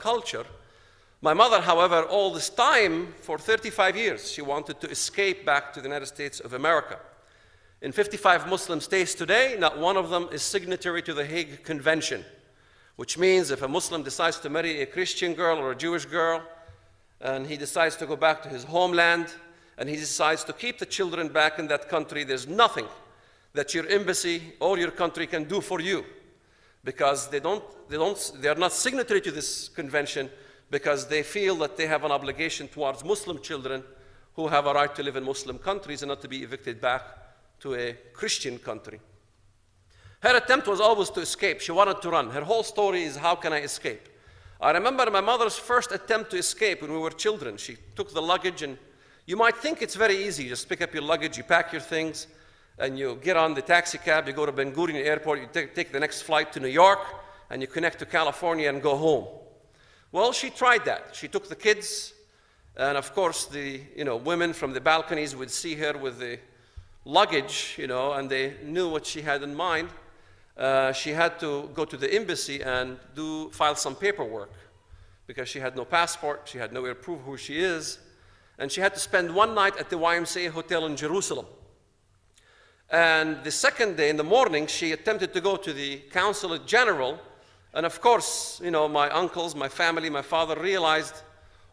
culture. My mother, however, all this time, for 35 years, she wanted to escape back to the United States of America. In 55 Muslim states today, not one of them is signatory to the Hague Convention, which means if a Muslim decides to marry a Christian girl or a Jewish girl, and he decides to go back to his homeland, and he decides to keep the children back in that country, there's nothing that your embassy or your country can do for you, because they are not signatory to this convention, because they feel that they have an obligation towards Muslim children who have a right to live in Muslim countries and not to be evicted back to a Christian country. Her attempt was always to escape. She wanted to run. Her whole story is, how can I escape? I remember my mother's first attempt to escape when we were children. She took the luggage, and you might think it's very easy. You just pick up your luggage, you pack your things, and you get on the taxi cab, you go to Ben Gurion Airport, you take the next flight to New York, and you connect to California and go home. Well, she tried that. She took the kids, and of course the women from the balconies would see her with the luggage, and they knew what she had in mind. She had to go to the embassy and file some paperwork because she had no passport, she had nowhere to prove who she is, and she had to spend one night at the YMCA hotel in Jerusalem. And the second day in the morning, she attempted to go to the Consulate General, and of course, my uncles, my family, my father realized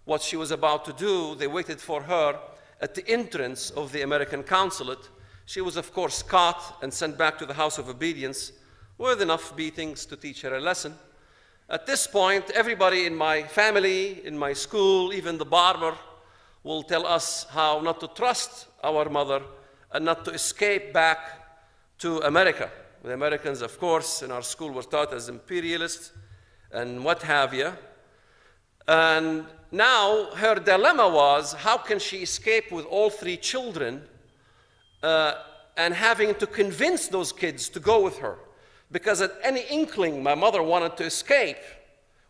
what she was about to do. They waited for her at the entrance of the American consulate. She was, of course, caught and sent back to the House of Obedience with enough beatings to teach her a lesson. At this point, everybody in my family, in my school, even the barber, will tell us how not to trust our mother and not to escape back to America. The Americans, of course, in our school were taught as imperialists and what have you. And now her dilemma was, how can she escape with all three children and having to convince those kids to go with her? Because at any inkling my mother wanted to escape,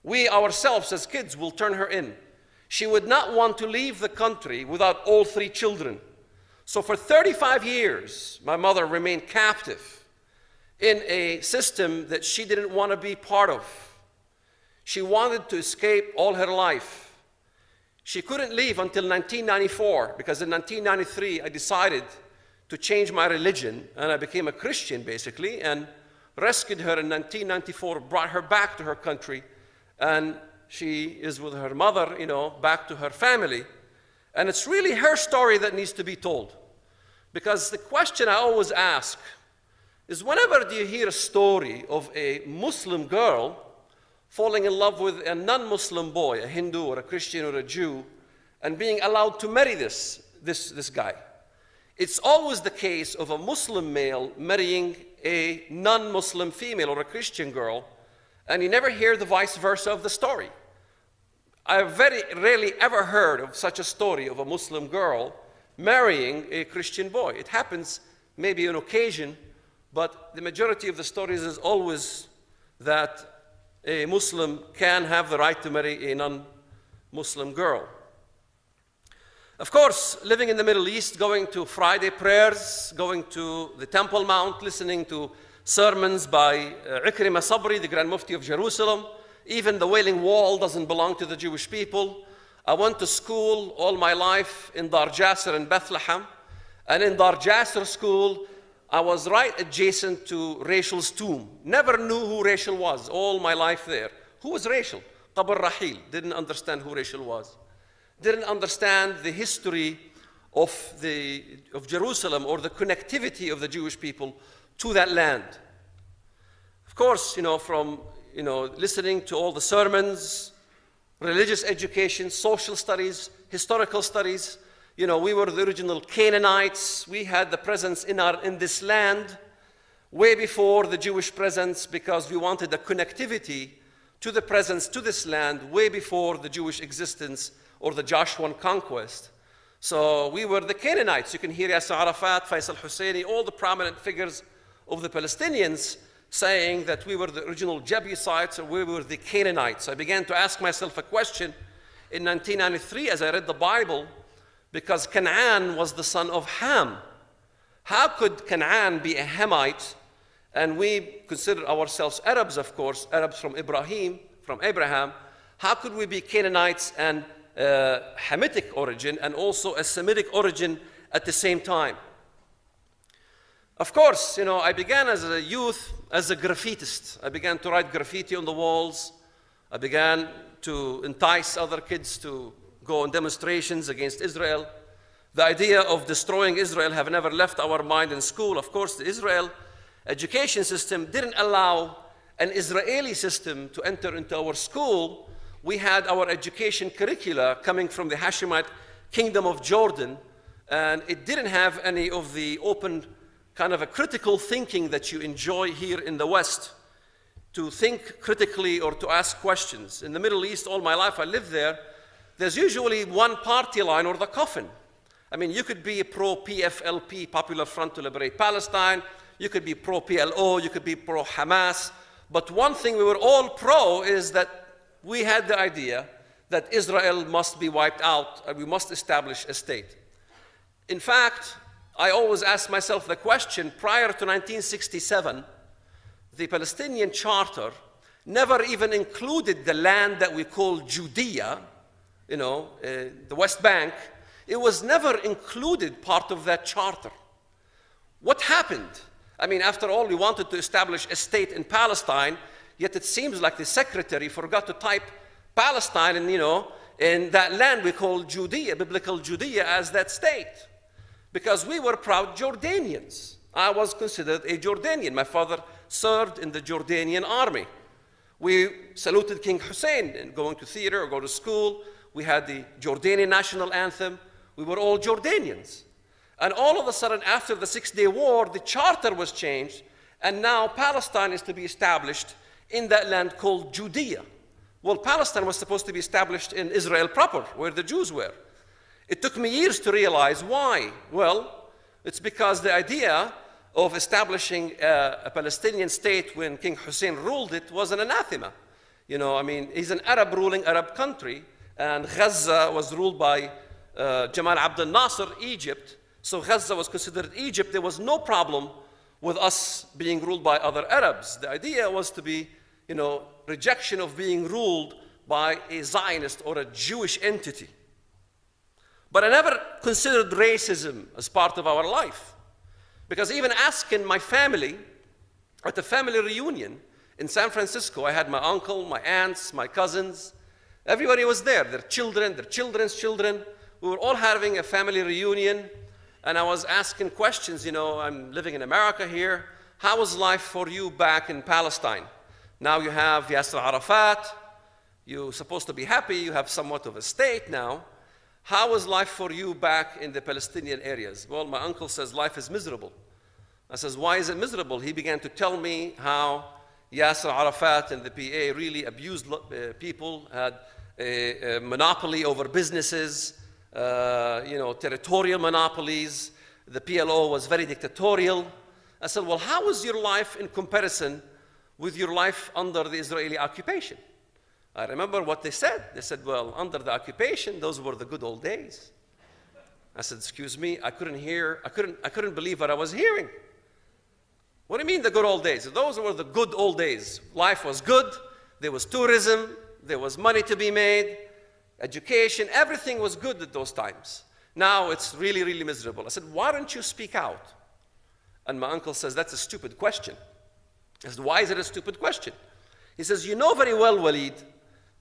we ourselves as kids will turn her in. She would not want to leave the country without all three children. So for 35 years, my mother remained captive in a system that she didn't want to be part of. She wanted to escape all her life. She couldn't leave until 1994, because in 1993 I decided to change my religion, and I became a Christian basically, and rescued her in 1994, brought her back to her country, and she is with her mother, back to her family. And it's really her story that needs to be told. Because the question I always ask is, whenever do you hear a story of a Muslim girl falling in love with a non-Muslim boy, a Hindu or a Christian or a Jew, and being allowed to marry this guy? It's always the case of a Muslim male marrying a non-Muslim female or a Christian girl, and you never hear the vice versa of the story. I've very rarely ever heard of such a story of a Muslim girl marrying a Christian boy. It happens maybe on occasion, but the majority of the stories is always that a Muslim can have the right to marry a non-Muslim girl. Of course, living in the Middle East, going to Friday prayers, going to the Temple Mount, listening to sermons by Ikrimah Sabri, the Grand Mufti of Jerusalem. Even the Wailing Wall doesn't belong to the Jewish people. I went to school all my life in Dar Jasser in Bethlehem. And in Dar Jasser school, I was right adjacent to Rachel's tomb. Never knew who Rachel was all my life there. Who was Rachel? Qabr Rahil. Didn't understand who Rachel was. Didn't understand the history of Jerusalem or the connectivity of the Jewish people to that land. Of course, from listening to all the sermons, religious education, social studies, historical studies. We were the original Canaanites. We had the presence in this land way before the Jewish presence, because we wanted a connectivity to the presence, to this land, way before the Jewish existence or the Joshuan conquest. So we were the Canaanites. You can hear Yasser Arafat, Faisal Husseini, all the prominent figures of the Palestinians saying that we were the original Jebusites or we were the Canaanites. I began to ask myself a question in 1993 as I read the Bible, because Canaan was the son of Ham. How could Canaan be a Hamite? And we consider ourselves Arabs, of course, Arabs from Abraham. How could we be Canaanites and Hamitic origin and also a Semitic origin at the same time? Of course, I began as a youth as a graffitist. I began to write graffiti on the walls. I began to entice other kids to go on demonstrations against Israel. The idea of destroying Israel have never left our mind in school. Of course, the Israel education system didn't allow an Israeli system to enter into our school. We had our education curricula coming from the Hashemite Kingdom of Jordan, and it didn't have any of the open kind of a critical thinking that you enjoy here in the West, to think critically or to ask questions. In the Middle East, all my life I lived there, there's usually one party line or the coffin. I mean, you could be pro-PFLP, Popular Front to Liberate Palestine, you could be pro-PLO, you could be pro-Hamas, but one thing we were all pro is that we had the idea that Israel must be wiped out and we must establish a state. In fact, I always ask myself the question, prior to 1967, the Palestinian Charter never even included the land that we call Judea, the West Bank. It was never included part of that charter. What happened? I mean, after all, we wanted to establish a state in Palestine, yet it seems like the secretary forgot to type Palestine and, in that land we call Judea, biblical Judea, as that state. Because we were proud Jordanians. I was considered a Jordanian. My father served in the Jordanian army. We saluted King Hussein in going to theater or go to school. We had the Jordanian national anthem. We were all Jordanians. And all of a sudden, after the Six-Day War, the charter was changed, and now Palestine is to be established in that land called Judea. Well, Palestine was supposed to be established in Israel proper, where the Jews were. It took me years to realize why. Well, it's because the idea of establishing a Palestinian state when King Hussein ruled it was an anathema. He's an Arab ruling Arab country, and Gaza was ruled by Jamal Abdel Nasser, Egypt. So Gaza was considered Egypt. There was no problem with us being ruled by other Arabs. The idea was to be, rejection of being ruled by a Zionist or a Jewish entity. But I never considered racism as part of our life. Because even asking my family at the family reunion in San Francisco, I had my uncle, my aunts, my cousins. Everybody was there, their children, their children's children. We were all having a family reunion. And I was asking questions, I'm living in America here. How was life for you back in Palestine? Now you have Yasser Arafat. You're supposed to be happy. You have somewhat of a state now. How was life for you back in the Palestinian areas? Well, my uncle says life is miserable. I says, why is it miserable? He began to tell me how Yasser Arafat and the PA really abused people, had a monopoly over businesses, territorial monopolies. The PLO was very dictatorial. I said, well, how was your life in comparison with your life under the Israeli occupation? I remember what they said. They said, well, under the occupation, those were the good old days. I said, excuse me, I couldn't believe what I was hearing. What do you mean the good old days? Those were the good old days. Life was good. There was tourism. There was money to be made. Education, everything was good at those times. Now it's really, really miserable. I said, why don't you speak out? And my uncle says, that's a stupid question. I said, why is it a stupid question? He says, you know very well, Walid,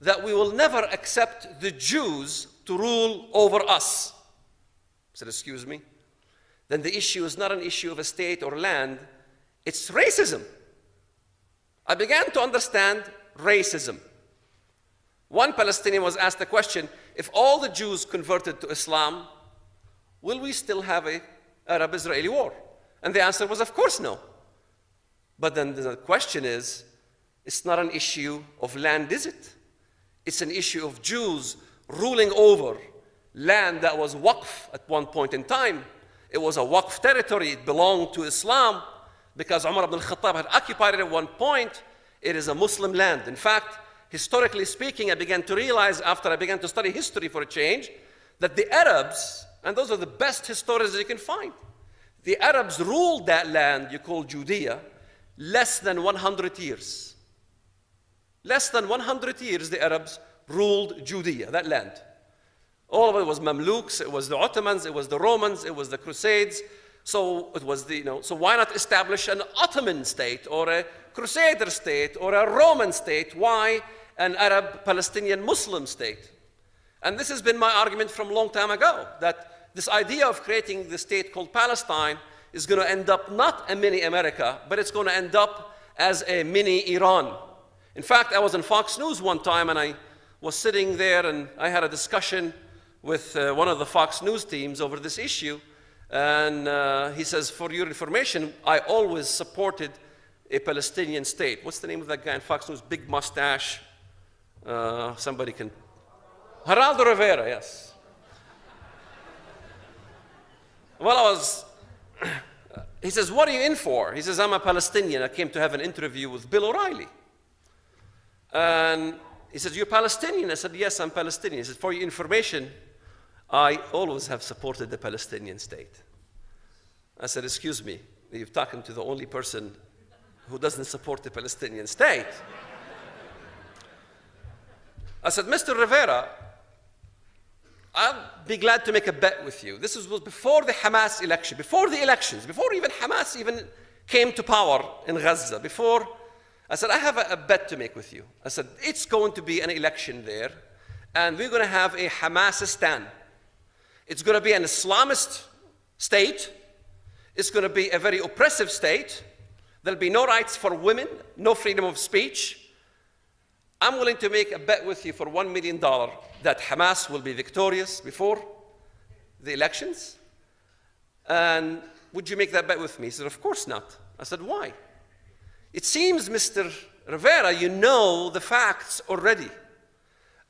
that we will never accept the Jews to rule over us. I said, excuse me? Then the issue is not an issue of a state or land, it's racism. I began to understand racism. One Palestinian was asked the question, if all the Jews converted to Islam, will we still have an Arab-Israeli war? And the answer was, of course, no. But then the question is, it's not an issue of land, is it? It's an issue of Jews ruling over land that was waqf at one point in time. It was a waqf territory. It belonged to Islam because Umar ibn al-Khattab had occupied it at one point. It is a Muslim land. In fact, historically speaking, I began to realize after I began to study history for a change that the Arabs, and those are the best historians that you can find, the Arabs ruled that land you call Judea less than 100 years. Less than 100 years the Arabs ruled Judea, that land. All of it was Mamluks, it was the Ottomans, it was the Romans, it was the Crusades. So it was so why not establish an Ottoman state or a Crusader state or a Roman state? Why an Arab-Palestinian Muslim state? And this has been my argument from a long time ago, that this idea of creating the state called Palestine is going to end up not a mini America, but it's going to end up as a mini Iran. In fact, I was on Fox News one time, and I was sitting there, and I had a discussion with one of the Fox News teams over this issue. And he says, for your information, I always supported a Palestinian state. What's the name of that guy on Fox News? Big mustache. Somebody can. Geraldo Rivera, yes. Well, he says, what are you in for? He says, I'm a Palestinian. I came to have an interview with Bill O'Reilly. And he says, you're Palestinian? I said, yes, I'm Palestinian. He said, for your information, I always have supported the Palestinian state. I said, excuse me, you're talking to the only person who doesn't support the Palestinian state. I said, Mr. Rivera, I'll be glad to make a bet with you. This was before the Hamas election, before the elections, before even Hamas even came to power in Gaza, before. I said, I have a bet to make with you. I said, it's going to be an election there, and we're going to have a Hamasistan. It's going to be an Islamist state. It's going to be a very oppressive state. There'll be no rights for women, no freedom of speech. I'm willing to make a bet with you for $1 million that Hamas will be victorious before the elections. And would you make that bet with me? He said, of course not. I said, why? It seems, Mr. Rivera, you know the facts already.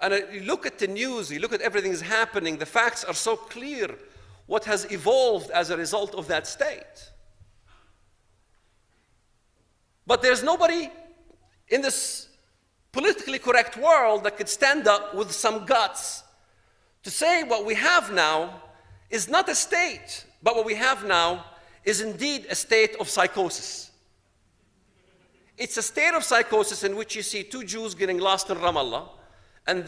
And you look at the news, you look at everything that's happening, the facts are so clear what has evolved as a result of that state. But there's nobody in this politically correct world that could stand up with some guts to say what we have now is not a state, but what we have now is indeed a state of psychosis. It's a state of psychosis in which you see two Jews getting lost in Ramallah, and